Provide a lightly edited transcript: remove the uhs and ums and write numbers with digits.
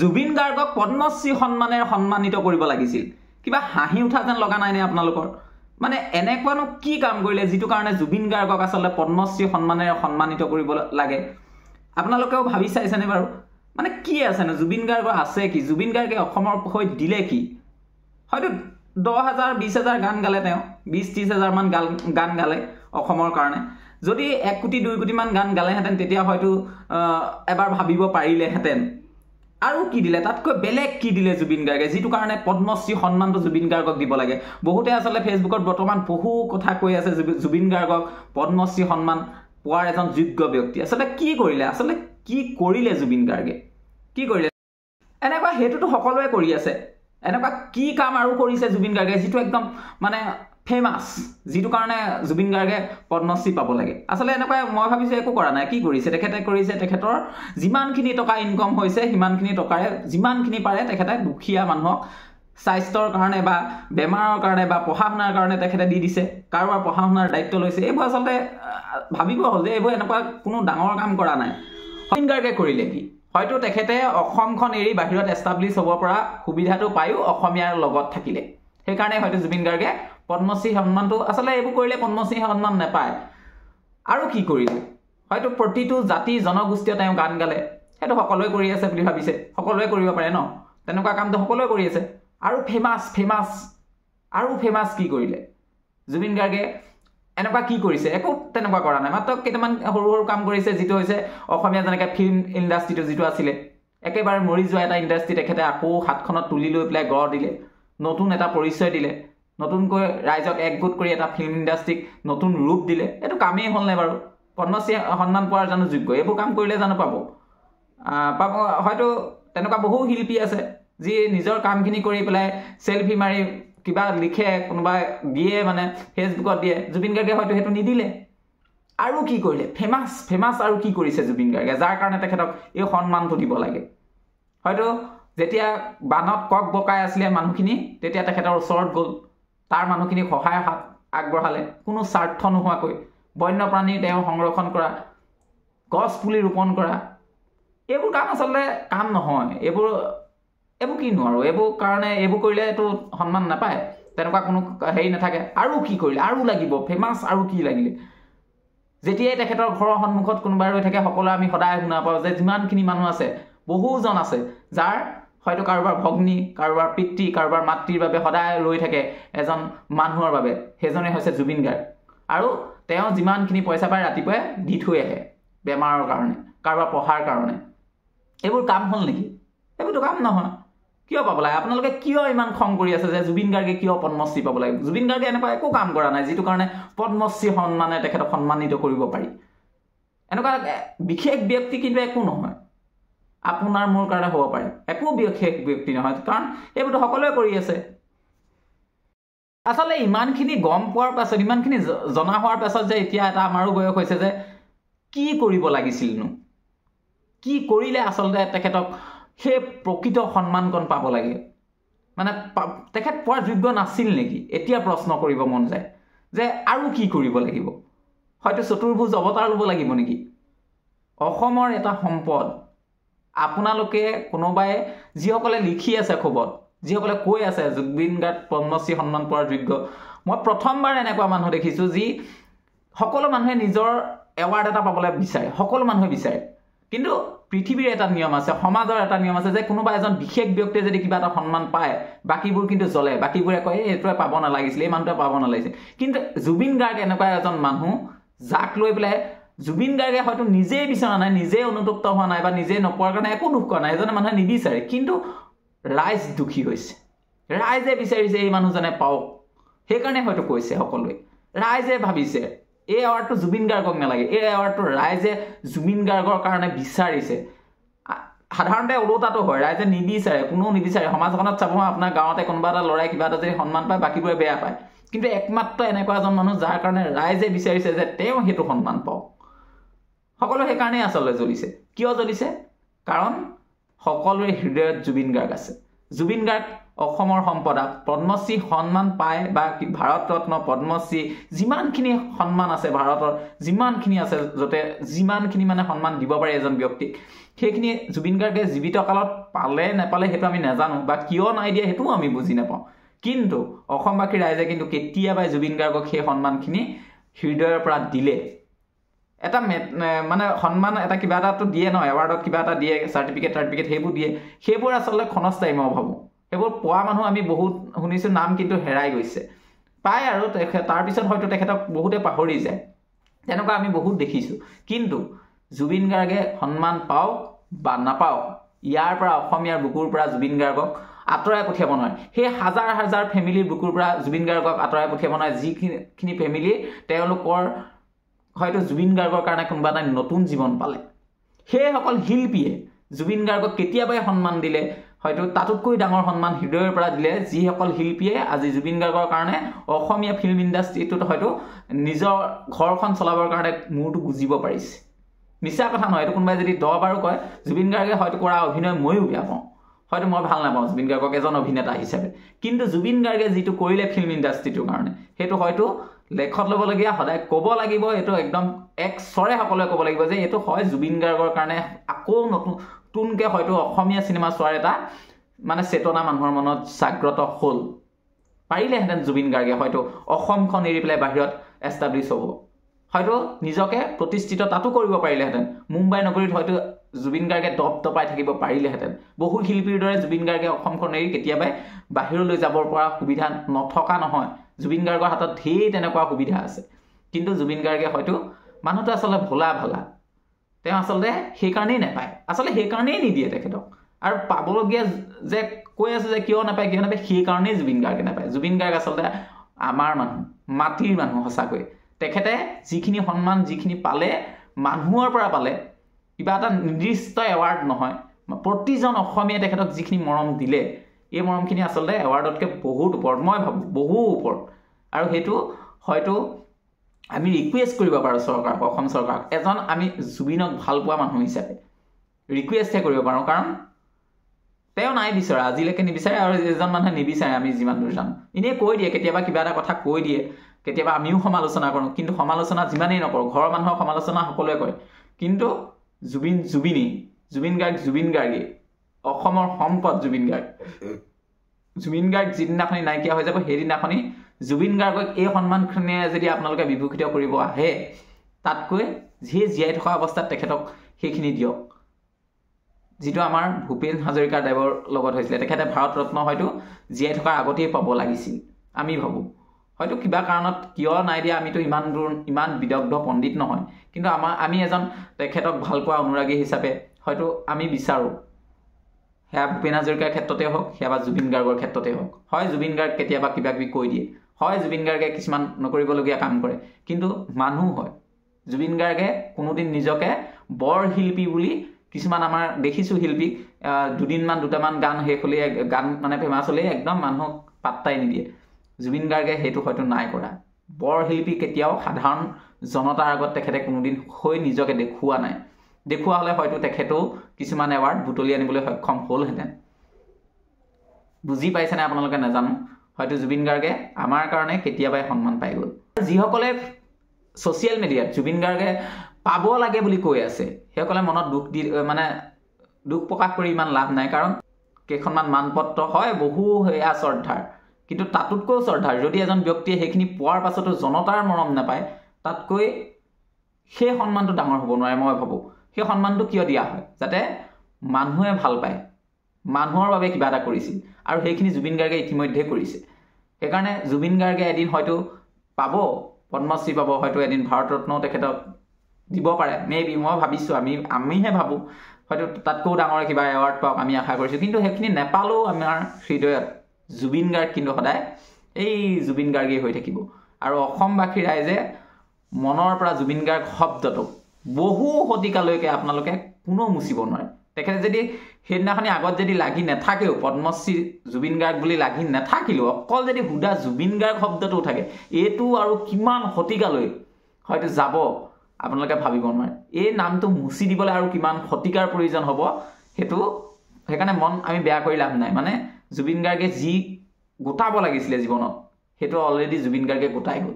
জুবিন গাৰ্গক পদ্মশ্ৰী সন্মানেৰে সন্মানিত কৰিব লাগিছিল কিবা হাঁহি উঠা যেন লগা নাই নে আপোনালোকৰ মানে এনেকুৱানো কি কাম কৰিলে যিটো কাৰণে জুবিন গাৰ্গক আসলে পদ্মশ্ৰী সন্মানেৰে সন্মানিত কৰিব লাগে আপোনালোকেও ভাবি চাইছেনে বাৰু মানে কি আছে ন জুবিন গাৰ্গ আছে কি জুবিন গাৰ্গে অসমৰ হৈ দিলে কি হয়তো 10000 20000 গান গালে তেওঁ 20-30 মান গান গালে অসমৰ কাৰণে যদি 1 কোটি 2 কোটি মান গান গালেহেঁতেন তেতিয়া হয়তো এবাৰ ভাবিব পাৰিলেহেঁতেন আৰু কি দিলে তাতকৈ বেলেগ কি দিলে জুবিন গাৰ্গে যিটো কাৰণে পদ্মশ্ৰী সন্মানটো জুবিন গাৰ্গক দিব লাগে বহুতে আসলে ফেসবুকত বৰ্তমান বহু কথা কৈ আছে জুবিন গাৰ্গক পদ্মশ্ৰী সন্মান পোৱাৰ এজন যোগ্য ব্যক্তি আসলে কি কৰিলে আসলে কি কৰিলে জুবিন গাৰ্গে কি কৰিলে এনেকুৱা হেতুটো সকলোৱে কৰি আছে এনেকুৱা কি কাম আৰু কৰিছে জুবিন গাৰ্গে যিটো একদম মানে ফেমাস যিটো কাৰণে জুবিন গাৰ্গে পদ্মশ্ৰী পাব লাগে আসলে এনেকুৱা মই ভাবিছো একো কৰা নাই কি কৰিছে তেখেতে কৰিছে তেখেতৰ যিমানখিনি টকা ইনকাম হৈছে সিমানখিনি টকাৰে যিমানখিনি পাৰে তেখেতে দুখীয়া মানুহক স্বাস্থ্যৰ কাৰণে বা বেমাৰৰ কাৰণে বা পঢ়া-শুনাৰ কাৰণে তেখেতে দি দিছে কাৰোবাৰ পঢ়া-শুনাৰ দায়িত্ব লৈছে এইবোৰ আসলে ভাবিব হ'ল যে এইবোৰ এনেকুৱা কোনো ডাঙৰ কাম কৰা নাই জুবিন গাৰ্গে কৰিলে কি হয়তো তেখেতে অসমখন এৰি বাহিৰত এষ্টাব্লিছ হ'ব পৰা সুবিধাটো পায়ো অসমীয়াৰ লগত থাকিলে সেই কাৰণে হয়তো জুবিন গাৰ্গে পদ্মশ্ৰী সন্মানটো আসলে এইবোৰ কৰিলে পদ্মশ্ৰী সন্মান নাপায় আৰু কি কৰিলে হয়তো প্ৰতিটো জাতি জনগোষ্ঠীয় তেওঁ গান গালে সেইটো সকলোৱে কৰি আছে বুলি ভাবিছে সকলোৱে কৰিব পাৰে ন তেনেকুৱা কামটো সকলোৱে কৰি আছে আৰু ফেমাস কি কৰিলে জুবিন গাৰ্গে এনেকুৱা কি কৰিছে একো তেনেকুৱা কৰা নাই মাত্ৰ কেইটামান সৰু সৰু কাম কৰিছে যিটো হৈছে অসমীয়া যেনেকৈ ফিল্ম ইণ্ডাষ্ট্ৰিটো যিটো আছিলে একেবাৰে মৰি যোৱা এটা ইণ্ডাষ্ট্ৰি তেখেতে আকৌ হাতখনত তুলি লৈ পেলাই গঢ় দিলে নতুন এটা পৰিচয় দিলে নতুনকৈ ৰাইজক একগোট কৰি এটা ফিল্ম ইণ্ডাষ্ট্ৰিক নতুন ৰূপ দিলে এইটো কামেই হ'ল নে বাৰু পদ্মশ্ৰী সন্মান পোৱাৰ জানো যোগ্য এইবোৰ কাম কৰিলে জানো পাব হয়তো তেনেকুৱা বহু শিল্পী আছে যি নিজৰ কামখিনি কৰি পেলাই সেলফি মাৰি কিবা লিখে কোনোবা দিয়ে মানে ফেসবুকত দিয়ে জুবিন গাৰ্গে হয়তো হেতু নিদিলে আৰু কি কৰিলে ফেমাস আৰু কি কৰিছে জুবিন গাৰ্গে যাৰ কাৰণে তেখেতক এই সন্মানটো দিব লাগে হয়তো যেতিয়া বানত কক বকাই আছিলে মানুহখিনি তেতিয়া তেখেতৰ ওচৰত গ'ল তাৰ মানুহখিনি সহায়ৰ হাত আগবঢ়ালে কোনো স্বাৰ্থ নোহোৱাকৈ বন্যপ্ৰাণী তেওঁ সংৰক্ষণ কৰা গছ পুলি ৰোপণ কৰা এইবোৰ কাম আচলতে কাম নহয় এইবোৰ কিনো আৰু এইবোৰ কাৰণে এইবোৰ কৰিলে এইটো সন্মান নাপায় তেনেকুৱা কোনো হেৰি নাথাকে আৰু কি কৰিলে আৰু লাগিব ফেমাস আৰু কি লাগিলে যেতিয়াই তেখেতৰ ঘৰৰ সন্মুখত কোনোবা ৰৈ থাকে সকলোৱে আমি সদায় শুনা পাওঁ যে যিমানখিনি মানুহ আছে বহুজন আছে যাৰ হয়তো কাৰোবাৰ ভগ্নী কাৰোবাৰ পিতৃ কাৰোবাৰ মাতৃৰ বাবে সদায় ৰৈ থাকে এজন মানুহৰ বাবে সেইজনে হৈছে জুবিন গাৰ্গ আৰু তেওঁ যিমানখিনি পইচা পায় ৰাতিপুৱাই দি থৈ আহে বেমাৰৰ কাৰণে কাৰোবাৰ পঢ়াৰ কাৰণে এইবোৰ কাম হ'ল নেকি এইবোৰতো কাম নহয় কিয় পাব লাগে আপোনালোকে কিয় ইমান খং কৰি আছে যে জুবিন গাৰ্গে কিয় পদ্মশ্ৰী পাব লাগে জুবিন গাৰ্গে এনেকুৱা একো কাম কৰা নাই যিটো কাৰণে পদ্মশ্ৰী সন্মানে তেখেতক সন্মানিত কৰিব পাৰি এনেকুৱা বিশেষ ব্যক্তি কিন্তু একো নহয় আপোনাৰ মোৰ কাৰণে হ'ব পাৰে একো বিশেষ ব্যক্তি নহয় কাৰণ এইবোৰতো সকলোৱে কৰি আছে আসলে ইমানখিনি গম পোৱাৰ পাছত ইমানখিনি জনা হোৱাৰ পাছত যে এতিয়া এটা আমাৰো বয়স হৈছে যে কি কৰিব লাগিছিলনো কি কৰিলে আচলতে তেখেতক সেই প্ৰকৃত সন্মানকণ পাব লাগে মানে তেখেত পোৱাৰ যোগ্য নাছিল নেকি এতিয়া প্ৰশ্ন কৰিব মন যায় যে আৰু কি কৰিব লাগিব হয়তো চতুৰ্ভুজ অৱতাৰ ল'ব লাগিব নেকি অসমৰ এটা সম্পদ আপোনালোকে কোনোবাই যিসকলে লিখি আছে খবৰত যিসকলে কৈ আছে জুবিন গাৰ্গ পদ্মশ্ৰী সন্মান পোৱাৰ যোগ্য মই প্ৰথমবাৰ এনেকুৱা মানুহ দেখিছোঁ যি সকলো মানুহে নিজৰ এৱাৰ্ড এটা পাবলৈ বিচাৰে সকলো মানুহে বিচাৰে কিন্তু পৃথিৱীৰ এটা নিয়ম আছে সমাজৰ এটা নিয়ম আছে যে কোনোবা এজন বিশেষ ব্যক্তিয়ে যদি কিবা এটা সন্মান পায় বাকিবোৰ কিন্তু জ্বলে বাকিবোৰে কয় এইটোৱে পাব নালাগিছিল এই মানুহটোৱে পাব নালাগিছিল কিন্তু জুবিন গাৰ্গ এনেকুৱা এজন মানুহ যাক লৈ পেলাই জুবিন গাৰ্গে হয়তো নিজেই বিচৰা নাই নিজেই অনুতপ্ত হোৱা নাই বা নিজেই নপোৱাৰ কাৰণে একো দুখ কৰা নাই এজনে মানুহে নিবিচাৰে কিন্তু ৰাইজ দুখী হৈছে ৰাইজে বিচাৰিছে এই মানুহজনে পাওক সেইকাৰণে হয়তো কৈছে সকলোৱে ৰাইজে ভাবিছে এই এৱাৰ্ডটো জুবিন গাৰ্গক নালাগে এই এৱাৰ্ডটো ৰাইজে জুবিন গাৰ্গৰ কাৰণে বিচাৰিছে সাধাৰণতে ওলোটাটো হয় ৰাইজে নিবিচাৰে কোনেও নিবিচাৰে সমাজখনত চাব আপোনাৰ গাঁৱতে কোনোবা এটা ল'ৰাই কিবা এটা যদি সন্মান পায় বাকীবোৰে বেয়া পায় কিন্তু একমাত্ৰ এনেকুৱা এজন মানুহ যাৰ কাৰণে ৰাইজে বিচাৰিছে যে তেওঁ সেইটো সন্মান পাওক সকলো সেইকাৰণে আচলতে জ্বলিছে কিয় জ্বলিছে কাৰণ সকলোৰে হৃদয়ত জুবিন গাৰ্গ আছে জুবিন গাৰ্গ অসমৰ সম্পদ পদ্মশ্ৰী সন্মান পায় বা ভাৰত ৰত্ন পদ্মশ্ৰী যিমানখিনি সন্মান আছে ভাৰতৰ যিমানখিনি আছে যতে যিমানখিনি মানে সন্মান দিব পাৰে এজন ব্যক্তিক সেইখিনি জুবিন গাৰ্গে জীৱিত কালত পালে নেপালে সেইটো আমি নাজানো বা কিয় নাই দিয়ে সেইটো আমি বুজি নাপাওঁ কিন্তু অসমবাসী ৰাইজে কিন্তু কেতিয়াবাই জুবিন গাৰ্গক সেই সন্মানখিনি হৃদয়ৰ পৰা দিলে এটা মানে সন্মান এটা কিবা এটাটো দিয়ে ন এৱাৰ্ডত কিবা এটা দিয়ে চাৰ্টিফিকেট সেইবোৰ দিয়ে সেইবোৰ আচলতে ক্ষণস্থায়ী মই ভাবোঁ সেইবোৰ পোৱা মানুহ আমি বহুত শুনিছোঁ নাম কিন্তু হেৰাই গৈছে পায় আৰু তাৰপিছত হয়তো তেখেতক বহুতে পাহৰি যায় তেনেকুৱা আমি বহুত দেখিছোঁ কিন্তু জুবিন গাৰ্গে সন্মান পাওক বা নাপাওক ইয়াৰ পৰা অসমীয়াৰ বুকুৰ পৰা জুবিন গাৰ্গক আঁতৰাই পঠিয়াব নোৱাৰে সেই হাজাৰ হাজাৰ ফেমিলিৰ বুকুৰ পৰা জুবিন গাৰ্গক আঁতৰাই পঠিয়াব নোৱাৰে যিখিনি ফেমিলি তেওঁলোকৰ হয়তো জুবিন গাৰ্গৰ কাৰণে কোনোবা এটা নতুন জীৱন পালে সেইসকল শিল্পীয়ে জুবিন গাৰ্গক কেতিয়াবাই সন্মান দিলে হয়তো তাতোতকৈ ডাঙৰ সন্মান হৃদয়ৰ পৰা দিলে যিসকল শিল্পীয়ে আজি জুবিন গাৰ্গৰ কাৰণে অসমীয়া ফিল্ম ইণ্ডাষ্ট্ৰিটোত হয়তো নিজৰ ঘৰখন চলাবৰ কাৰণে মূৰটো গুজিব পাৰিছে মিছা কথা নহয় এইটো কোনোবাই যদি 10 বাৰো কয় জুবিন গাৰ্গে হয়তো কৰা অভিনয় ময়ো বেয়া পাওঁ হয়তো মই ভাল নাপাওঁ জুবিন গাৰ্গক এজন অভিনেতা হিচাপে কিন্তু জুবিন গাৰ্গে যিটো কৰিলে ফিল্ম ইণ্ডাষ্ট্ৰিটোৰ কাৰণে সেইটো হয়তো লেখত ল'বলগীয়া সদায় ক'ব লাগিব এইটো একদম এক স্বৰে সকলোৱে ক'ব লাগিব যে এইটো হয় জুবিন গাৰ্গৰ কাৰণে আকৌ নতুনকৈ হয়তো অসমীয়া চিনেমা চোৱাৰ এটা মানে চেতনা মানুহৰ মনত জাগ্ৰত হ'ল পাৰিলেহেঁতেন জুবিন গাৰ্গে হয়তো অসমখন এৰি পেলাই বাহিৰত এষ্টাব্লিছ হ'ব হয়তো নিজকে প্ৰতিষ্ঠিত তাতো কৰিব পাৰিলেহেঁতেন মুম্বাই নগৰীত হয়তো জুবিন গাৰ্গে দপদপাই থাকিব পাৰিলেহেঁতেন বহু শিল্পীৰ দৰে জুবিন গাৰ্গে অসমখন এৰি কেতিয়াবাই বাহিৰলৈ যাবৰ পৰা সুবিধা নথকা নহয় জুবিন গাৰ্গৰ হাতত ঢেৰ তেনেকুৱা সুবিধা আছে কিন্তু জুবিন গাৰ্গে হয়তো মানুহটো আচলতে ভোলা ভালা তেওঁ আচলতে সেইকাৰণেই নাপায় আচলতে সেইকাৰণেই নিদিয়ে তেখেতক আৰু পাবলগীয়া যে কৈ আছে যে কিয় নাপায় সেইকাৰণেই জুবিন গাৰ্গে নাপায় জুবিন গাৰ্গ আচলতে আমাৰ মানুহ মাটিৰ মানুহ সঁচাকৈ তেখেতে যিখিনি সন্মান যিখিনি পালে মানুহৰ পৰা পালে কিবা এটা নিৰ্দিষ্ট এৱাৰ্ড নহয় প্ৰতিজন অসমীয়াই তেখেতক যিখিনি মৰম দিলে এই মৰমখিনি আচলতে এৱাৰ্ডতকৈ বহুত ওপৰত মই ভাবোঁ বহু ওপৰত আৰু সেইটো হয়তো আমি ৰিকুৱেষ্ট কৰিব পাৰোঁ চৰকাৰক অসম চৰকাৰক এজন আমি জুবিনক ভাল পোৱা মানুহ হিচাপে ৰিকুৱেষ্টহে কৰিব পাৰোঁ কাৰণ তেওঁ নাই বিচৰা আজিলৈকে নিবিচাৰে আৰু এজন মানুহে নিবিচাৰে আমি যিমান দূৰ জানো এনেই কৈ দিয়ে কেতিয়াবা কিবা এটা কথা কৈ দিয়ে কেতিয়াবা আমিও সমালোচনা কৰোঁ কিন্তু সমালোচনা যিমানেই নকৰোঁ ঘৰৰ মানুহৰ সমালোচনা সকলোৱে কৰে কিন্তু জুবিন গাৰ্গে অসমৰ সম্পদ জুবিন গাৰ্গ যিদিনাখনি নাইকিয়া হৈ যাব সেইদিনাখনি জুবিন গাৰ্গক এই সন্মানখিনিয়ে যদি আপোনালোকে বিভূষিত কৰিব আহে তাতকৈ যিয়ে জীয়াই থকা অৱস্থাত তেখেতক সেইখিনি দিয়ক যিটো আমাৰ ভূপেন হাজৰিকাৰ দেৱৰ লগত হৈছিলে তেখেতে ভাৰত ৰত্ন হয়তো জীয়াই থকাৰ আগতেই পাব লাগিছিল আমি ভাবোঁ হয়তো কিবা কাৰণত কিয় নাই দিয়া আমিতো ইমান বিদগ্ধ পণ্ডিত নহয় কিন্তু আমি এজন তেখেতক ভাল পোৱা অনুৰাগী হিচাপে হয়তো আমি বিচাৰোঁ সেয়া ভূপেন হাজৰিকাৰ ক্ষেত্ৰতে হওক সেয়া বা জুবিন গাৰ্গৰ ক্ষেত্ৰতে হওক হয় জুবিন গাৰ্গ কেতিয়াবা কিবা কিবি কৈ দিয়ে হয় জুবিন গাৰ্গে কিছুমান নকৰিবলগীয়া কাম কৰে কিন্তু মানুহ হয় জুবিন গাৰ্গে কোনোদিন নিজকে বৰ শিল্পী বুলি কিছুমান আমাৰ দেখিছোঁ শিল্পীক দুটামান গান শেষ হ'লেই গান মানে ফেমাছ হ'লেই একদম মানুহক পাত্তাই নিদিয়ে জুবিন গাৰ্গে সেইটো হয়তো নাই কৰা বৰ শিল্পী কেতিয়াও সাধাৰণ জনতাৰ আগত তেখেতে কোনোদিন হৈ নিজকে দেখুওৱা নাই দেখুওৱা হ'লে হয়তো তেখেতেও কিছুমান এৱাৰ্ড বুটলি আনিবলৈ সক্ষম হ'লহেঁতেন বুজি পাইছেনে আপোনালোকে নাজানো হয়তো জুবিন গাৰ্গে আমাৰ কাৰণে কেতিয়াবাই সন্মান পাই গ'ল যিসকলে ছ'চিয়েল মিডিয়াত জুবিন গাৰ্গে পাব লাগে বুলি কৈ আছে সেইসকলে মনত দুখ প্ৰকাশ কৰি ইমান লাভ নাই কাৰণ কেইখনমান মানপত্ৰ হয় বহু সেয়া শ্ৰদ্ধাৰ কিন্তু তাতোতকৈও শ্ৰদ্ধাৰ যদি এজন ব্যক্তিয়ে সেইখিনি পোৱাৰ পাছতো জনতাৰ মৰম নাপায় তাতকৈ সেই সন্মানটো ডাঙৰ হ'ব নোৱাৰে মই ভাবোঁ সেই সন্মানটো কিয় দিয়া হয় যাতে মানুহে ভাল পায় মানুহৰ বাবে কিবা এটা কৰিছিল আৰু সেইখিনি জুবিন গাৰ্গে ইতিমধ্যে কৰিছে সেইকাৰণে জুবিন গাৰ্গে এদিন হয়তো পাব পদ্মশ্ৰী পাব হয়তো এদিন ভাৰত ৰত্ন তেখেতক দিব পাৰে মেবি মই ভাবিছোঁ আমিহে ভাবোঁ হয়তো তাতকৈও ডাঙৰ কিবা এৱাৰ্ড পাওক আমি আশা কৰিছোঁ কিন্তু সেইখিনি নেপালেও আমাৰ হৃদয়ত জুবিন গাৰ্গ কিন্তু সদায় এই জুবিন গাৰ্গেই হৈ থাকিব আৰু অসমবাসী ৰাইজে মনৰ পৰা জুবিন গাৰ্গ শব্দটো বহু শতিকালৈকে আপোনালোকে কোনো মুচিব নোৱাৰে তেখেতে যদি সেইদিনাখনি আগত যদি লাগি নাথাকেও পদ্মশ্ৰী জুবিন গাৰ্গ বুলি লাগি নাথাকিলেও অকল যদি সুধা জুবিন গাৰ্গ শব্দটো থাকে এইটো আৰু কিমান শতিকালৈ হয়তো যাব আপোনালোকে ভাবিব নোৱাৰে এই নামটো মুচি দিবলৈ আৰু কিমান শতিকাৰ প্ৰয়োজন হ'ব সেইটো সেইকাৰণে মন আমি বেয়া কৰি লাভ নাই মানে জুবিন গাৰ্গে যি গোটাব লাগিছিলে জীৱনত সেইটো অলৰেডি জুবিন গাৰ্গে গোটাই গ'ল